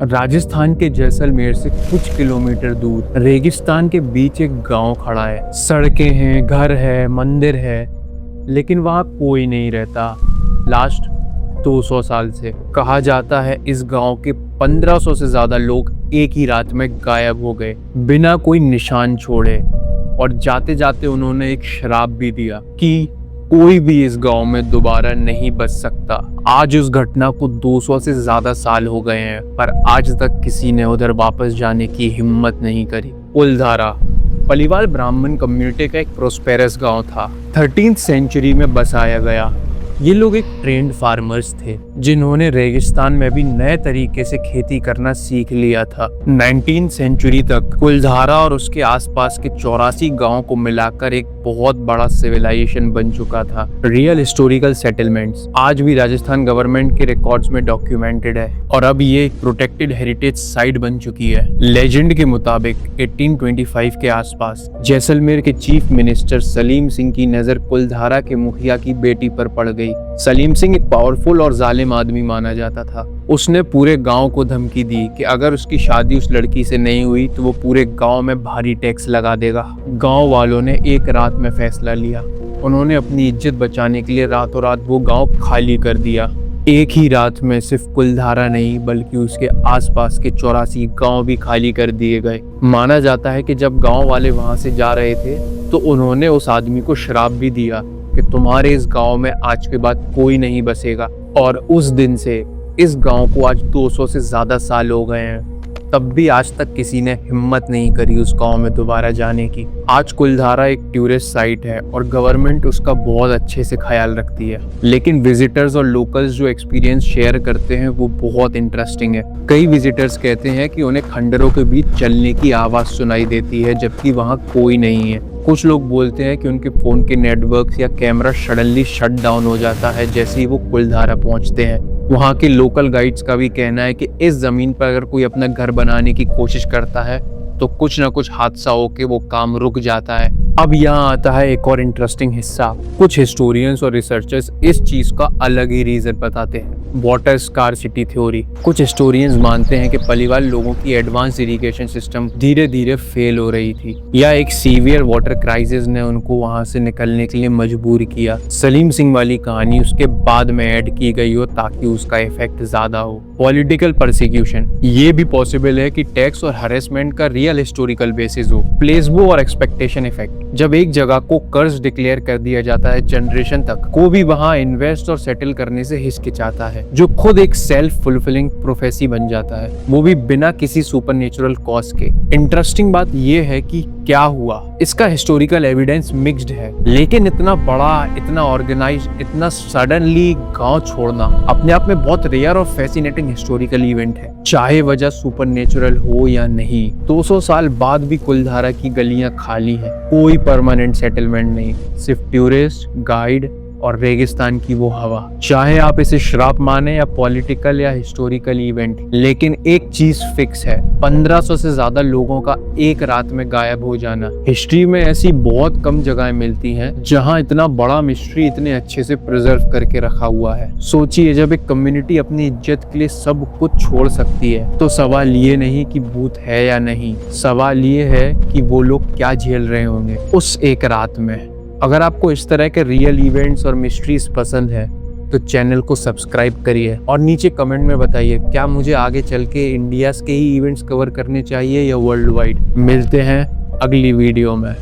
राजस्थान के जैसलमेर से कुछ किलोमीटर दूर रेगिस्तान के बीच एक गांव खड़ा है। सड़कें हैं, घर है, मंदिर है, लेकिन वहां कोई नहीं रहता। लास्ट 200 साल से कहा जाता है इस गांव के 1500 से ज्यादा लोग एक ही रात में गायब हो गए, बिना कोई निशान छोड़े। और जाते जाते उन्होंने एक श्राप भी दिया कि कोई भी इस गांव में दोबारा नहीं बच सकता। आज उस घटना को 200 से ज्यादा साल हो गए हैं, पर आज तक किसी ने उधर वापस जाने की हिम्मत नहीं करी। कुलधारा पलीवाल ब्राह्मण कम्युनिटी का एक प्रोस्पेरस गांव था। 13th सेंचुरी में बसाया गया। ये लोग एक ट्रेंड फार्मर्स थे जिन्होंने रेगिस्तान में भी नए तरीके से खेती करना सीख लिया था। 19th सेंचुरी तक कुलधारा और उसके आसपास के 84 गांव को मिलाकर एक बहुत बड़ा सिविलाइजेशन बन चुका था। रियल हिस्टोरिकल सेटलमेंट्स आज भी राजस्थान गवर्नमेंट के रिकॉर्ड्स में डॉक्यूमेंटेड है और अब ये एक प्रोटेक्टेड हेरिटेज साइट बन चुकी है। लेजेंड के मुताबिक 1825 के आसपास जैसलमेर के चीफ मिनिस्टर सलीम सिंह की नजर कुलधारा के मुखिया की बेटी पर पड़ गई। सलीम सिंह एक पावरफुल और जालिम आदमी माना जाता था। उसने पूरे गांव को धमकी दी कि अगर उसकी शादी उस लड़की से नहीं हुई तो वो पूरे गांव में भारी टैक्स लगा देगा। गांव वालों ने एक रात में फैसला लिया। उन्होंने अपनी इज्जत बचाने के लिए रातों रात वो गांव खाली कर दिया। एक ही रात में सिर्फ कुलधारा नहीं बल्कि उसके आसपास के 84 गांव भी खाली कर दिए गए। माना जाता है कि जब गांव वाले वहां से जा रहे थे तो उन्होंने उस आदमी को श्राप भी दिया कि तुम्हारे इस गांव में आज के बाद कोई नहीं बसेगा। और उस दिन से इस गांव को आज 200 से ज्यादा साल हो गए हैं, तब भी आज तक किसी ने हिम्मत नहीं करी उस गांव में दोबारा जाने की। आज कुलधारा एक टूरिस्ट साइट है और गवर्नमेंट उसका बहुत अच्छे से ख्याल रखती है, लेकिन विजिटर्स और लोकल्स जो एक्सपीरियंस शेयर करते हैं वो बहुत इंटरेस्टिंग है। कई विजिटर्स कहते हैं कि उन्हें खंडरों के बीच चलने की आवाज सुनाई देती है जबकि वहाँ कोई नहीं है। कुछ लोग बोलते हैं कि उनके फोन के नेटवर्क या कैमरा सडनली शट डाउन हो जाता है जैसे ही वो कुलधारा पहुंचते हैं। वहाँ के लोकल गाइड्स का भी कहना है कि इस जमीन पर अगर कोई अपना घर बनाने की कोशिश करता है तो कुछ ना कुछ हादसा होके वो काम रुक जाता है। अब यहाँ आता है एक और इंटरेस्टिंग हिस्सा। कुछ हिस्टोरियंस और रिसर्चर्स इस चीज का अलग ही रीजन बताते हैं, वाटर स्कार्सिटी थ्योरी। कुछ हिस्टोरियंस मानते हैं कि पलीवाल लोगों की एडवांस इरिगेशन सिस्टम धीरे धीरे फेल हो रही थी या एक सीवियर वाटर क्राइसिस ने उनको वहां से निकलने के लिए मजबूर किया। सलीम सिंह वाली कहानी उसके बाद में ऐड की गई हो ताकि उसका इफेक्ट ज्यादा हो। पॉलिटिकल परसिक्यूशन, ये भी पॉसिबल है कि टैक्स और हरेसमेंट का रियल हिस्टोरिकल बेसिस हो। प्लेसबो और एक्सपेक्टेशन इफेक्ट, जब एक जगह को कर्ज डिक्लेयर कर दिया जाता है जनरेशन तक को भी वहां इन्वेस्ट और सेटल करने से हिचकिचाता है, जो खुद एक सेल्फ फुलफिलिंग प्रोफेसी बन जाता है, वो भी बिना किसी सुपरनेचुरल कॉज के। इंटरेस्टिंग बात ये है कि क्या हुआ, इसका हिस्टोरिकल एविडेंस मिक्स्ड है, लेकिन इतना बड़ा, इतना ऑर्गेनाइज, इतना सडनली गांव छोड़ना अपने आप में बहुत रेयर और फैसिनेटिंग हिस्टोरिकल इवेंट है। चाहे वजह सुपरनेचुरल हो या नहीं, 200 साल बाद भी कुलधारा की गलियां खाली हैं, कोई परमानेंट सेटलमेंट नहीं, सिर्फ टूरिस्ट, गाइड और रेगिस्तान की वो हवा। चाहे आप इसे श्राप माने या पॉलिटिकल या हिस्टोरिकल इवेंट, लेकिन एक चीज फिक्स है, 1500 से ज्यादा लोगों का एक रात में गायब हो जाना। हिस्ट्री में ऐसी बहुत कम जगहें मिलती हैं जहां इतना बड़ा मिस्ट्री इतने अच्छे से प्रिजर्व करके रखा हुआ है। सोचिए, जब एक कम्युनिटी अपनी इज्जत के लिए सब कुछ छोड़ सकती है तो सवाल ये नहीं कि भूत है या नहीं, सवाल ये है कि वो लोग क्या झेल रहे होंगे उस एक रात में। अगर आपको इस तरह के रियल इवेंट्स और मिस्ट्रीज पसंद है तो चैनल को सब्सक्राइब करिए और नीचे कमेंट में बताइए क्या मुझे आगे चल के इंडिया के ही इवेंट्स कवर करने चाहिए या वर्ल्ड वाइड। मिलते हैं अगली वीडियो में।